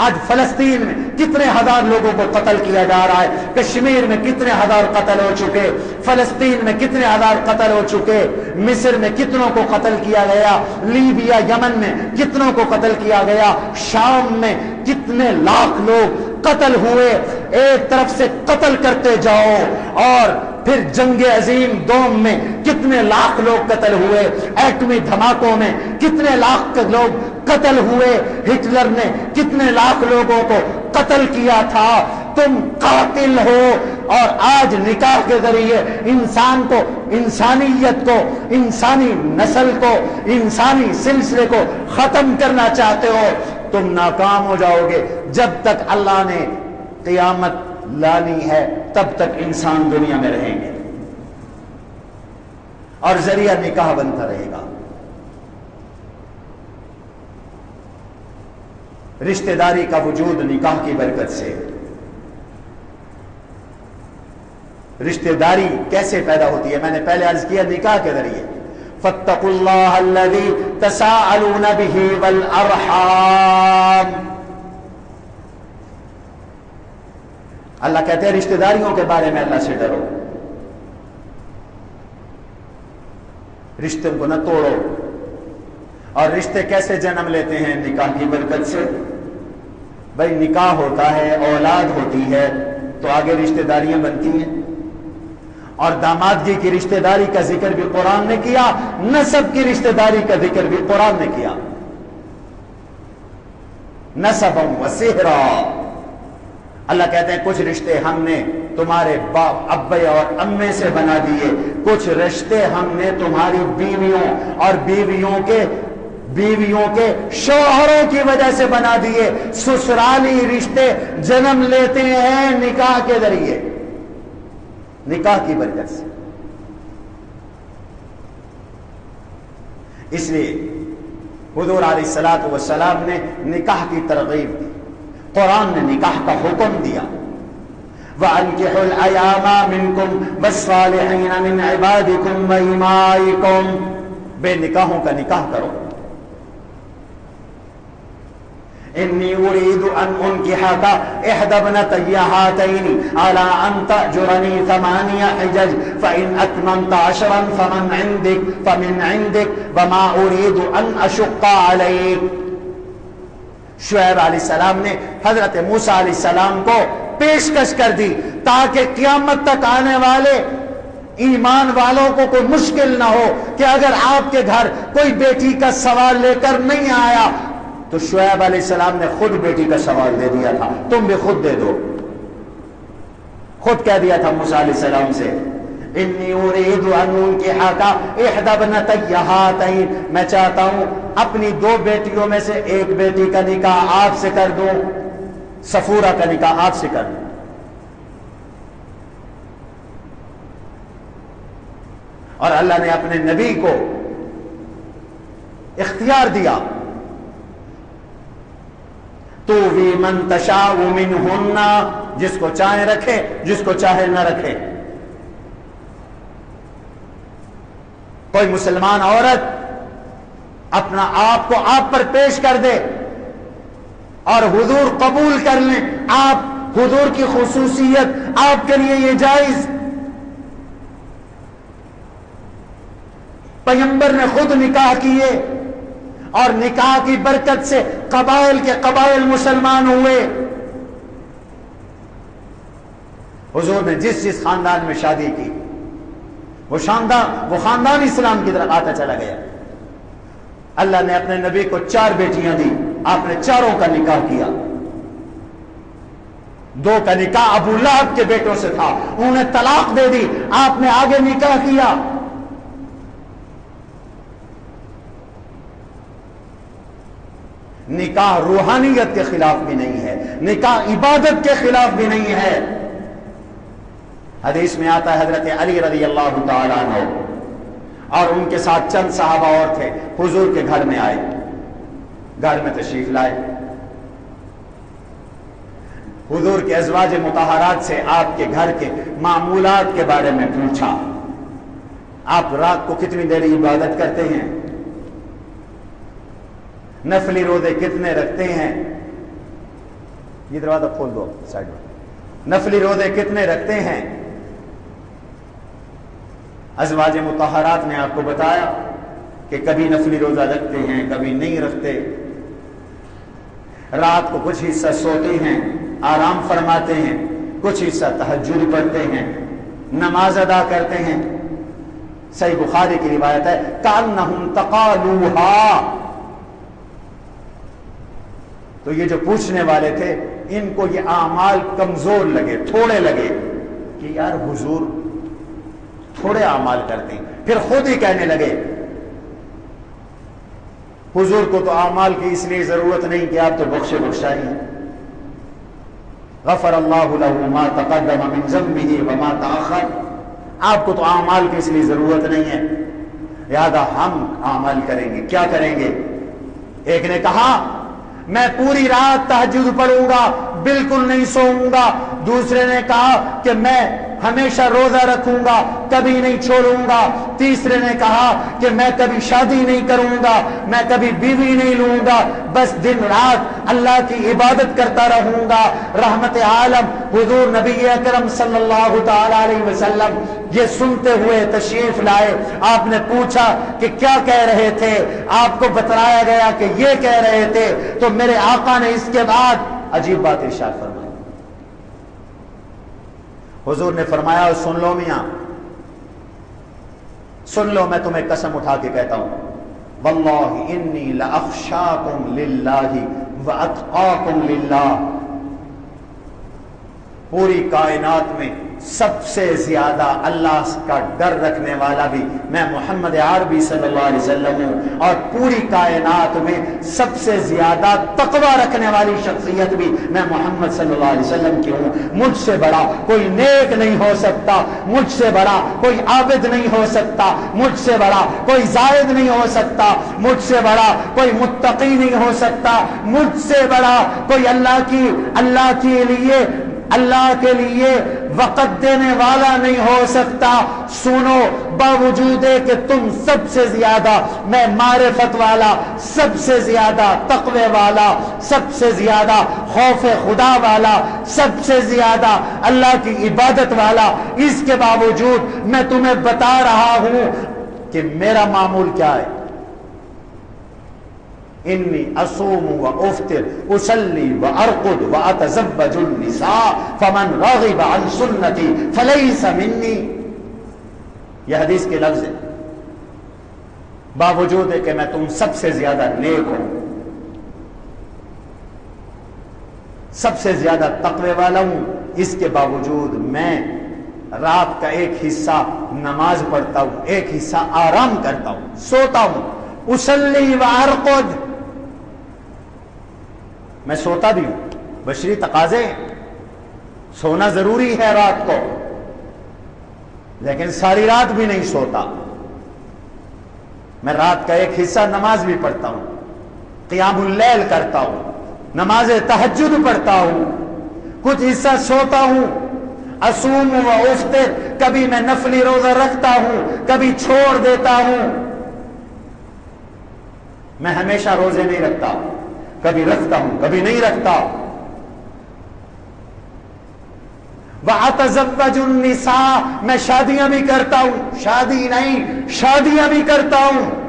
آج فلسطین میں کتنے ہزار لوگوں کو قتل کیا جا رہا ہے، کشمیر میں کتنے ہزار قتل ہو چکے، فلسطین میں کتنے ہزار قتل ہو چکے، مصر میں کتنوں کو قتل کیا گیا، لیبیا یمن میں کتنوں کو قتل کیا گیا، شام میں کتنے لاکھ لوگ قتل ہوئے۔ ایک طرف سے قتل کرتے جاؤ اور پھر جنگ عظیم دوم میں کتنے لاکھ لوگ قتل ہوئے، ایٹمی دھماکوں میں کتنے لاکھ لوگ قتل ہوئے، ہٹلر نے کتنے لاکھ لوگوں کو قتل کیا تھا۔ تم قاتل ہو اور آج نکاح کے ذریعے انسان کو، انسانیت کو، انسانی نسل کو، انسانی سلسلے کو ختم کرنا چاہتے ہو۔ تم ناکام ہو جاؤ گے۔ جب تک اللہ نے قیامت لانی ہے تب تک انسان دنیا میں رہیں گے اور ذریعہ نکاح بنتا رہے گا۔ رشتہ داری کا وجود نکاح کی برکت سے۔ رشتہ داری کیسے پیدا ہوتی ہے؟ میں نے پہلے عرض کیا نکاح کے ذریعے۔ فاتقوا اللہ الذی تساءلون بہ والارحام۔ اللہ کہتے ہیں رشتہ داریوں کے بارے میں اللہ سے ڈرو، رشتوں کو نہ توڑو۔ اور رشتے کیسے جنم لیتے ہیں؟ نکاح کی برکت سے۔ بھائی نکاح ہوتا ہے، اولاد ہوتی ہے تو آگے رشتہ داریاں بنتی ہیں، اور دامادگی کی رشتہ داری کا ذکر بھی قرآن نے کیا، نسب کی رشتہ داری کا ذکر بھی قرآن نے کیا۔ نسبا و سہرا، اللہ کہتے ہیں کچھ رشتے ہم نے تمہارے باپ ابے اور امے سے بنا دیے، کچھ رشتے ہم نے تمہاری بیویوں اور بیویوں کے شوہروں کی وجہ سے بنا دیے۔ سسرالی رشتے جنم لیتے ہیں نکاح کے ذریعے، نکاح کی برکت سے۔ اس لیے حضور علیہ الصلوۃ والسلام نے نکاح کی ترغیب دی، قرآن نے نکاح کا حکم دیا۔ وَأَنكِحُوا الْأَيَامَ مِنكُمْ وَالصَّالِحِينَ مِنْ عِبَادِكُمْ وَإِمَائِكُمْ، بے نکاحوں کا نکاح کرو۔ انی اريد ان انكحك احدى ابنتي هاتين على ان تأجرني 8 حجج فان اتممت 10 فمن عندك وما اريد ان اشق عليك۔ شعیب علیہ السلام نے حضرت موسیٰ علیہ السلام کو پیشکش کر دی تاکہ قیامت تک آنے والے ایمان والوں کو کوئی مشکل نہ ہو کہ اگر آپ کے گھر کوئی بیٹی کا سوال لے کر نہیں آیا تو شعیب علیہ السلام نے خود بیٹی کا سوال دے دیا تھا، تم بھی خود دے دو۔ خود کہہ دیا تھا موسیٰ علیہ السلام سے انی اريد ان انكحك احدى ابنتي هاتين، میں چاہتا ہوں اپنی 2 بیٹیوں میں سے ایک بیٹی کا نکاح آپ سے کر دوں، صفورہ کا نکاح آپ سے کر دوں۔ اور اللہ نے اپنے نبی کو اختیار دیا تووی من تشاء منہن، جس کو چاہے رکھے، جس کو چاہے نہ رکھے۔ کوئی مسلمان عورت اپنا آپ کو آپ پر پیش کر دے اور حضور قبول کر لیں، آپ حضور کی خصوصیت، آپ کے لیے یہ جائز۔ پیغمبر نے خود نکاح کیے اور نکاح کی برکت سے قبائل کے قبائل مسلمان ہوئے۔ حضور نے جس جس خاندان میں شادی کی وہ خاندان اسلام کی طرف آتا چلا گیا۔ اللہ نے اپنے نبی کو 4 بیٹیاں دی، آپ نے چاروں کا نکاح کیا۔ 2 کا نکاح ابو لہب کے بیٹوں سے تھا، انہوں نے طلاق دے دی، آپ نے آگے نکاح کیا۔ نکاح روحانیت کے خلاف بھی نہیں ہے، نکاح عبادت کے خلاف بھی نہیں ہے۔ حدیث میں آتا ہے حضرت علی رضی اللہ تعالیٰ عنہ اور ان کے ساتھ چند صحابہ اور تھے، حضور کے گھر میں آئے، گھر میں تشریف لائے۔ حضور کے ازواج مطہرات سے آپ کے گھر کے معمولات کے بارے میں پوچھا۔ آپ رات کو کتنی دیر عبادت کرتے ہیں؟ نفلی روزے کتنے رکھتے ہیں؟ یہ دروازہ کھول دو سائڈ میں۔ نفلی روزے کتنے رکھتے ہیں؟ ازواج مطہرات نے آپ کو بتایا کہ کبھی نفلی روزہ رکھتے ہیں، کبھی نہیں رکھتے۔ رات کو کچھ حصہ سوتے ہیں، آرام فرماتے ہیں، کچھ حصہ تہجد پڑھتے ہیں، نماز ادا کرتے ہیں۔ صحیح بخاری کی روایت ہے کأنہم تقالوہا۔ تو یہ جو پوچھنے والے تھے ان کو یہ اعمال کمزور لگے، تھوڑے لگے کہ یار حضور تھوڑے اعمال کرتے ہیں۔ پھر خود ہی کہنے لگے حضور کو تو اعمال کی اس لیے ضرورت نہیں کہ آپ تو بخشے بخشائی ہیں، غفر اللہ لہ ما تقدم من ذنبہ وما تأخر، آپ کو تو اعمال کی اس لیے ضرورت نہیں ہے، لہذا ہم اعمال کریں گے۔ کیا کریں گے؟ ایک نے کہا میں پوری رات تہجد پڑھوں گا، بالکل نہیں سوؤں گا۔ دوسرے نے کہا کہ میں ہمیشہ روزہ رکھوں گا، کبھی نہیں چھوڑوں گا۔ تیسرے نے کہا کہ میں کبھی شادی نہیں کروں گا، میں کبھی بیوی نہیں لوں گا، بس دن رات اللہ کی عبادت کرتا رہوں گا۔ رحمت عالم حضور نبی اکرم صلی اللہ تعالی علیہ وسلم یہ سنتے ہوئے تشریف لائے۔ آپ نے پوچھا کہ کیا کہہ رہے تھے؟ آپ کو بتلایا گیا کہ یہ کہہ رہے تھے۔ تو میرے آقا نے اس کے بعد عجیب بات ارشاد فرمائی۔ حضور نے فرمایا سن لو میاں، سن لو، میں تمہیں قسم اٹھا کے کہتا ہوں، واللہ انی لاخشاکم للہ واتقاکم للہ، پوری کائنات میں سب سے زیادہ اللہ کا ڈر رکھنے والا بھی میں محمد عربی صلی اللہ علیہ وسلم ہوں، اور پوری کائنات میں سب سے زیادہ تقوی رکھنے والی شخصیت بھی میں محمد صلی اللہ علیہ وسلم کی ہوں۔ مجھ سے بڑا کوئی نیک نہیں ہو سکتا، مجھ سے بڑا کوئی عابد نہیں ہو سکتا، مجھ سے بڑا کوئی زاہد نہیں ہو سکتا، مجھ سے بڑا کوئی متقی نہیں ہو سکتا، مجھ سے بڑا کوئی اللہ کے لیے وقت دینے والا نہیں ہو سکتا۔ سنو، باوجود کہ تم سب سے زیادہ میں معرفت والا، سب سے زیادہ تقوی والا، سب سے زیادہ خوف خدا والا، سب سے زیادہ اللہ کی عبادت والا، اس کے باوجود میں تمہیں بتا رہا ہوں کہ میرا معمول کیا ہے۔ انی اصوم و افطر اصلی و ارقد و اتزوج النساء فمن راغب عن سنتی فلیس منی، یہ حدیث کے لفظ ہے۔ باوجود ہے کہ میں تم سب سے زیادہ نیک ہوں، سب سے زیادہ تقوی والا ہوں، اس کے باوجود میں رات کا ایک حصہ نماز پڑھتا ہوں، ایک حصہ آرام کرتا ہوں، سوتا ہوں۔ اصلی و ارقد، میں سوتا بھی ہوں، بشری تقاضے ہیں، سونا ضروری ہے رات کو، لیکن ساری رات بھی نہیں سوتا۔ میں رات کا ایک حصہ نماز بھی پڑھتا ہوں، قیام اللیل کرتا ہوں، نماز تہجد پڑھتا ہوں، کچھ حصہ سوتا ہوں، اصوم و افطر، کبھی میں نفلی روزہ رکھتا ہوں، کبھی چھوڑ دیتا ہوں۔ میں ہمیشہ روزے نہیں رکھتا، کبھی رکھتا ہوں کبھی نہیں رکھتا۔ وَأَتَزَوَّجُ النِّسَاءَ، میں شادیاں بھی کرتا ہوں، شادی نہیں شادیاں بھی کرتا ہوں،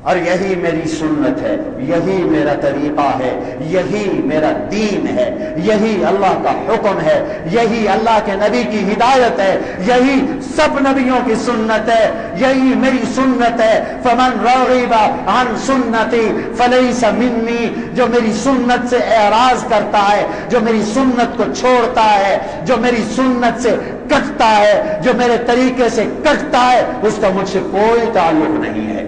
اور یہی میری سنت ہے، یہی میرا طریقہ ہے، یہی میرا دین ہے، یہی اللہ کا حکم ہے، یہی اللہ کے نبی کی ہدایت ہے، یہی سب نبیوں کی سنت ہے، یہی میری سنت ہے۔ فمن رغب عن سنتی فلیس منی، جو میری سنت سے اعراض کرتا ہے، جو میری سنت کو چھوڑتا ہے، جو میری سنت سے کٹتا ہے، جو میرے طریقے سے کٹتا ہے، اس کا مجھ سے کوئی تعلق نہیں ہے۔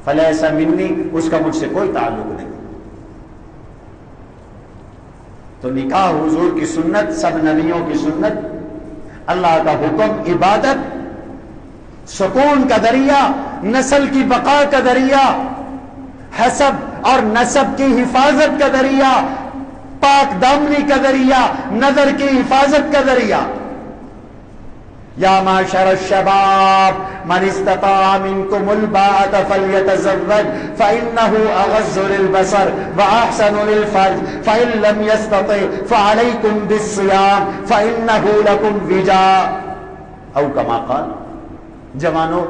فلیس منی، اس کا مجھ سے کوئی تعلق نہیں۔ تو نکاح حضور کی سنت، سب نبیوں کی سنت، اللہ کا حکم، عبادت، سکون کا ذریعہ، نسل کی بقا کا ذریعہ، حسب اور نسب کی حفاظت کا ذریعہ، پاک دامنی کا ذریعہ، نظر کی حفاظت کا ذریعہ۔ یا معشر الشباب من استطاع منکم الباءۃ فلیتزوج فإنه اغض للبصر واحسن للفرج فإن لم يستطع فعليكم بالصيام فإنه لكم وجاء، او کما قال۔ جوانو،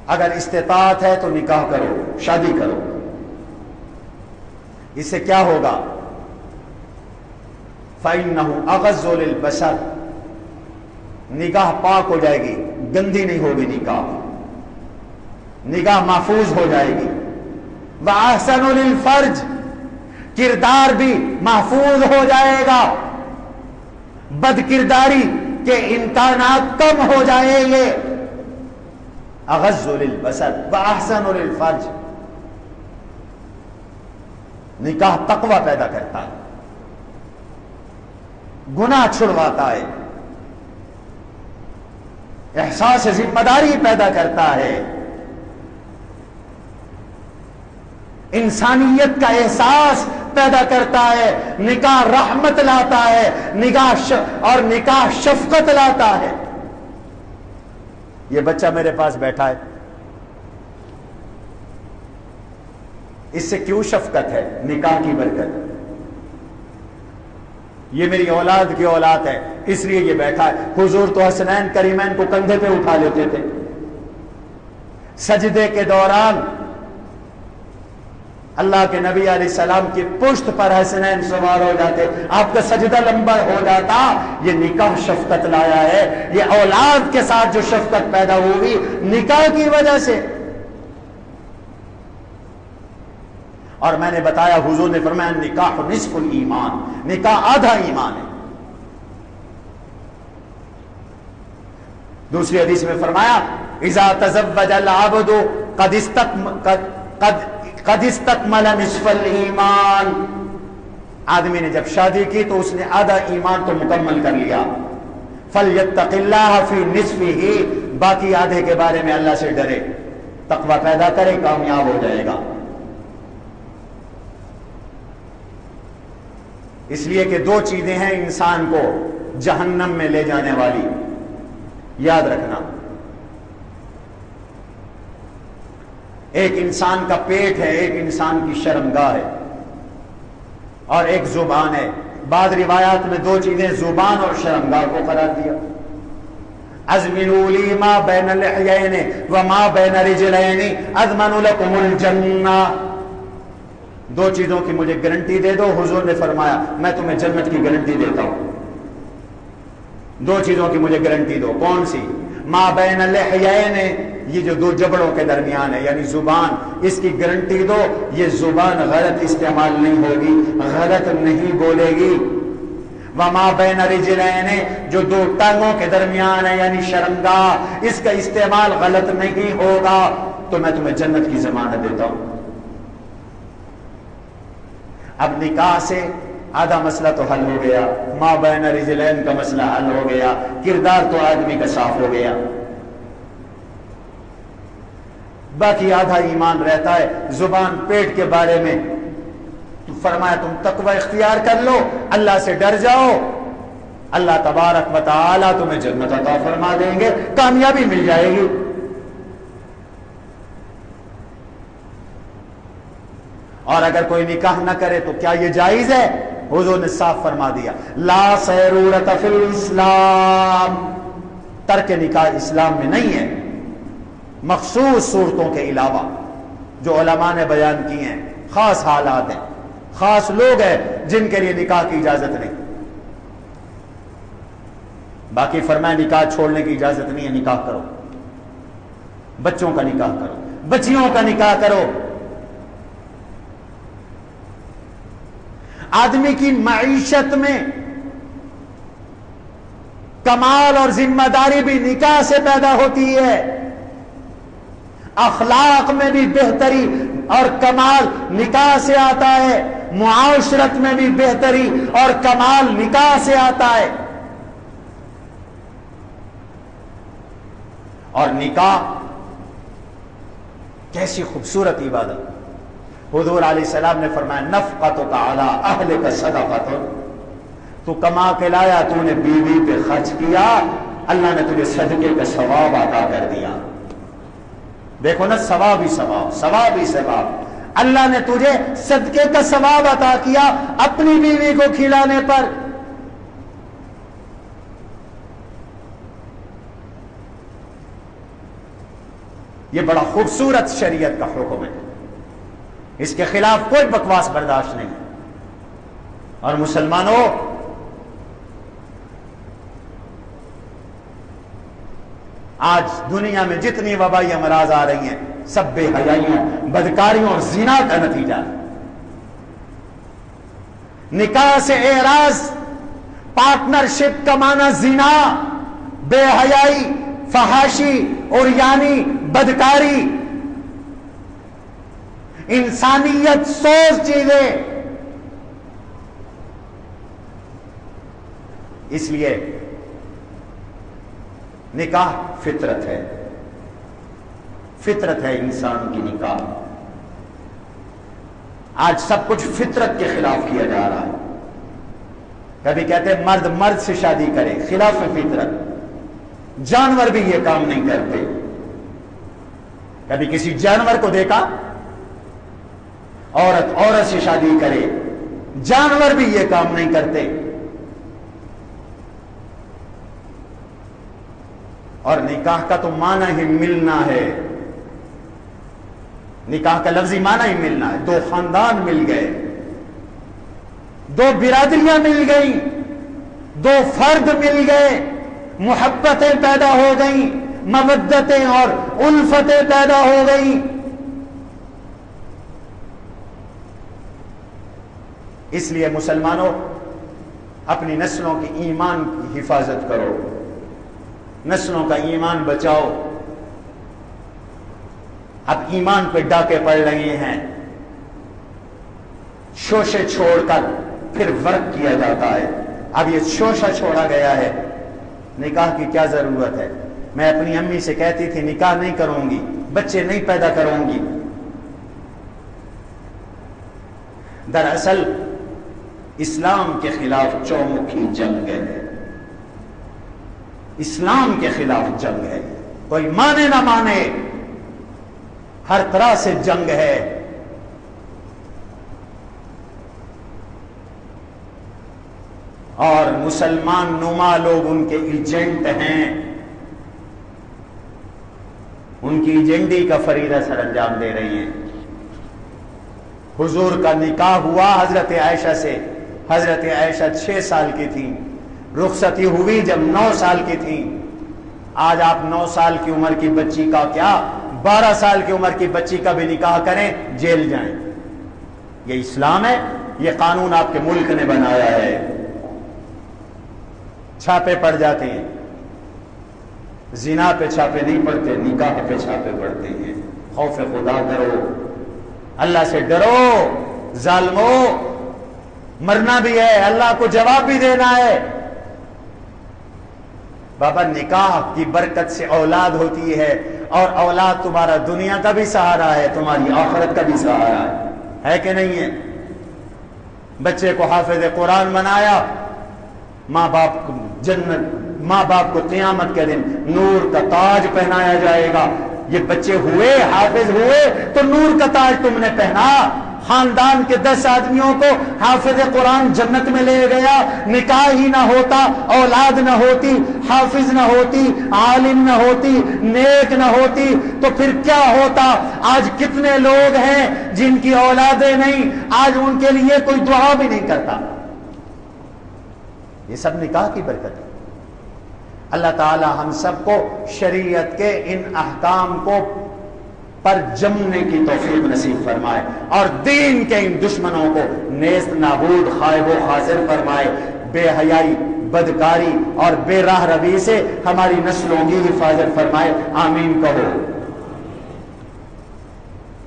اگر استطاعت ہے تو نکاح کرو، شادی کرو۔ اس سے کیا ہوگا؟ فَإِنَّهُ أَغَضُّ لِلْبَصَرِ، نگاہ پاک ہو جائے گی، گندی نہیں ہوگی نگاہ، نگاہ محفوظ ہو جائے گی۔ وَأَحْسَنُ لِلْفَرْجِ، کردار بھی محفوظ ہو جائے گا، بد کرداری کے امکانات کم ہو جائیں گے۔ أَغَضُّ لِلْبَصَرِ وَأَحْسَنُ لِلْفَرْجِ، نکاح تقوی پیدا کرتا ہے، گناہ چھڑواتا ہے، احساس ذمہ داری پیدا کرتا ہے، انسانیت کا احساس پیدا کرتا ہے، نکاح رحمت لاتا ہے، نکاح شفقت لاتا ہے۔ یہ بچہ میرے پاس بیٹھا ہے، اس سے کیوں شفقت ہے؟ نکاح کی برکت۔ یہ میری اولاد کی اولاد ہے، اس لیے یہ بیٹھا ہے۔ حضور تو حسنین کریمین کو کندھے پہ اٹھا لیتے تھے، سجدے کے دوران اللہ کے نبی علیہ السلام کی پشت پر حسنین سوار ہو جاتے، آپ کا سجدہ لمبا ہو جاتا۔ یہ نکاح شفقت لایا ہے، یہ اولاد کے ساتھ جو شفقت پیدا ہوئی نکاح کی وجہ سے۔ اور میں نے بتایا، حضور نے فرمایا نکاح نصف الایمان، نکاح آدھا ایمان ہے۔ دوسری حدیث میں فرمایا اذا تزوج العبد قد استکمل نصف الایمان، آدمی نے جب شادی کی تو اس نے آدھا ایمان تو مکمل کر لیا۔ فلیتق اللہ فی نصفہ، باقی آدھے کے بارے میں اللہ سے ڈرے، تقوی پیدا کرے، کامیاب ہو جائے گا۔ اس لیے کہ دو چیزیں ہیں انسان کو جہنم میں لے جانے والی، یاد رکھنا۔ ایک انسان کا پیٹ ہے، ایک انسان کی شرمگاہ ہے، اور ایک زبان ہے۔ بعض روایات میں دو چیزیں زبان اور شرمگاہ کو قرار دیا۔ اضمنوا لی ما بین اللحیین وما بین رجلین اضمن لکم الجنہ، دو چیزوں کی مجھے گارنٹی دے دو۔ حضور نے فرمایا میں تمہیں جنت کی گارنٹی دیتا ہوں، دو چیزوں کی مجھے گارنٹی دو۔ کون سی؟ ما بین اللحیین، یہ جو دو جبڑوں کے درمیان ہے یعنی زبان، اس کی گارنٹی دو، یہ زبان غلط استعمال نہیں ہوگی، غلط نہیں بولے گی۔ وما بین رجلین، جو دو ٹانگوں کے درمیان ہے یعنی شرمگاہ، اس کا استعمال غلط نہیں ہوگا، تو میں تمہیں جنت کی ضمانت دیتا ہوں۔ اب نکاح سے آدھا مسئلہ تو حل ہو گیا، ما بین رجلین کا مسئلہ حل ہو گیا، کردار تو آدمی کا صاف ہو گیا۔ باقی آدھا ایمان رہتا ہے زبان پیٹ کے بارے میں. تو فرمایا تم تقوی اختیار کر لو، اللہ سے ڈر جاؤ، اللہ تبارک و تعالی تمہیں جنت عطا فرما دیں گے، کامیابی مل جائے گی. اور اگر کوئی نکاح نہ کرے تو کیا یہ جائز ہے؟ حضور نے صاف فرما دیا لا سیرورت فی الاسلام، ترک نکاح اسلام میں نہیں ہے، مخصوص صورتوں کے علاوہ جو علماء نے بیان کی ہیں. خاص حالات ہیں، خاص لوگ ہیں جن کے لیے نکاح کی اجازت نہیں. باقی فرمایا نکاح چھوڑنے کی اجازت نہیں ہے. نکاح کرو، بچوں کا نکاح کرو، بچیوں کا نکاح کرو. آدمی کی معیشت میں کمال اور ذمہ داری بھی نکاح سے پیدا ہوتی ہے، اخلاق میں بھی بہتری اور کمال نکاح سے آتا ہے، معاشرت میں بھی بہتری اور کمال نکاح سے آتا ہے. اور نکاح کیسی خوبصورت عبادت. حضور علیہ السلام نے فرمایا نفقتک علی اہلک صدقۃ، تو کما کے لایا، تو نے بیوی پہ خرچ کیا، اللہ نے تجھے صدقے کا ثواب عطا کر دیا. دیکھو نا، ثواب ہی ثواب، ثواب ہی ثواب. اللہ نے تجھے صدقے کا ثواب عطا کیا اپنی بیوی کو کھلانے پر. یہ بڑا خوبصورت شریعت کا حکم ہے، اس کے خلاف کوئی بکواس برداشت نہیں. اور مسلمانوں، آج دنیا میں جتنی وبائی امراض آ رہی ہیں سب بے حیائیوں، بدکاریوں اور زنا کا نتیجہ ہے. نکاح سے اعراض، پارٹنرشپ کا معنی زنا، بے حیائی، فحاشی، عریانی، بدکاری، انسانیت سوز چیزیں. اس لیے نکاح فطرت ہے، فطرت ہے انسان کی نکاح. آج سب کچھ فطرت کے خلاف کیا جا رہا ہے. کبھی کہتے ہیں مرد مرد سے شادی کرے، خلاف فطرت. جانور بھی یہ کام نہیں کرتے. کبھی کسی جانور کو دیکھا عورت عورت سے شادی کرے، جانور بھی یہ کام نہیں کرتے. اور نکاح کا تو معنی ہی ملنا ہے، نکاح کا لفظی معنی ہی ملنا ہے. دو خاندان مل گئے، دو برادریاں مل گئیں، دو فرد مل گئے، محبتیں پیدا ہو گئیں، مودتیں اور الفتیں پیدا ہو گئیں. اس لیے مسلمانوں، اپنی نسلوں کی ایمان کی حفاظت کرو، نسلوں کا ایمان بچاؤ. اب ایمان پہ ڈاکے پڑ رہے ہیں، شوشے چھوڑ کر پھر ورک کیا جاتا ہے. اب یہ شوشہ چھوڑا گیا ہے، نکاح کی کیا ضرورت ہے؟ میں اپنی امی سے کہتی تھی نکاح نہیں کروں گی، بچے نہیں پیدا کروں گی. دراصل اسلام کے خلاف چومکھی جنگ ہے، اسلام کے خلاف جنگ ہے. کوئی مانے نہ مانے، ہر طرح سے جنگ ہے. اور مسلمان نما لوگ ان کے ایجنٹ ہیں، ان کی ایجنڈی کا فریضہ سر انجام دے رہی ہیں. حضور کا نکاح ہوا حضرت عائشہ سے. حضرت عائشہ 6 سال کی تھی، رخصتی ہوئی جب 9 سال کی تھی. آج آپ 9 سال کی عمر کی بچی کا کیا، 12 سال کی عمر کی بچی کا بھی نکاح کریں، جیل جائیں. یہ اسلام ہے؟ یہ قانون آپ کے ملک نے بنایا ہے. چھاپے پڑ جاتے ہیں، زنا پہ چھاپے نہیں پڑتے، نکاح پہ چھاپے پڑتے ہیں. خوف خدا کرو، اللہ سے ڈرو. ظالمو، مرنا بھی ہے، اللہ کو جواب بھی دینا ہے. بابا نکاح کی برکت سے اولاد ہوتی ہے، اور اولاد تمہارا دنیا کا بھی سہارا ہے، تمہاری آخرت کا بھی سہارا ہے کہ نہیں ہے؟ بچے کو حافظ قرآن بنایا، ماں باپ کو قیامت کے دن نور کا تاج پہنایا جائے گا۔ یہ بچے ہوئے، حافظ ہوئے تو نور کا تاج تم نے پہنا۔ خاندان کے 10 آدمیوں کو حافظ قرآن جنت میں لے گیا، نکاح ہی نہ ہوتا، اولاد نہ ہوتی، حافظ نہ ہوتی، عالم نہ ہوتی، نیک نہ ہوتی، تو پھر کیا ہوتا؟ آج کتنے لوگ ہیں جن کی اولادیں نہیں، آج ان کے لیے کوئی دعا بھی نہیں کرتا۔ یہ سب نکاح کی برکت ہے۔ اللہ تعالی ہم سب کو شریعت کے ان احکام کو پر جمنے کی توفیق نصیب فرمائے، اور دین کے ان دشمنوں کو نیست نابود خائب و خاسر فرمائے۔ بے حیائی، بدکاری اور بے راہ روی سے ہماری نسلوں کی حفاظت فرمائے۔ آمین کہو۔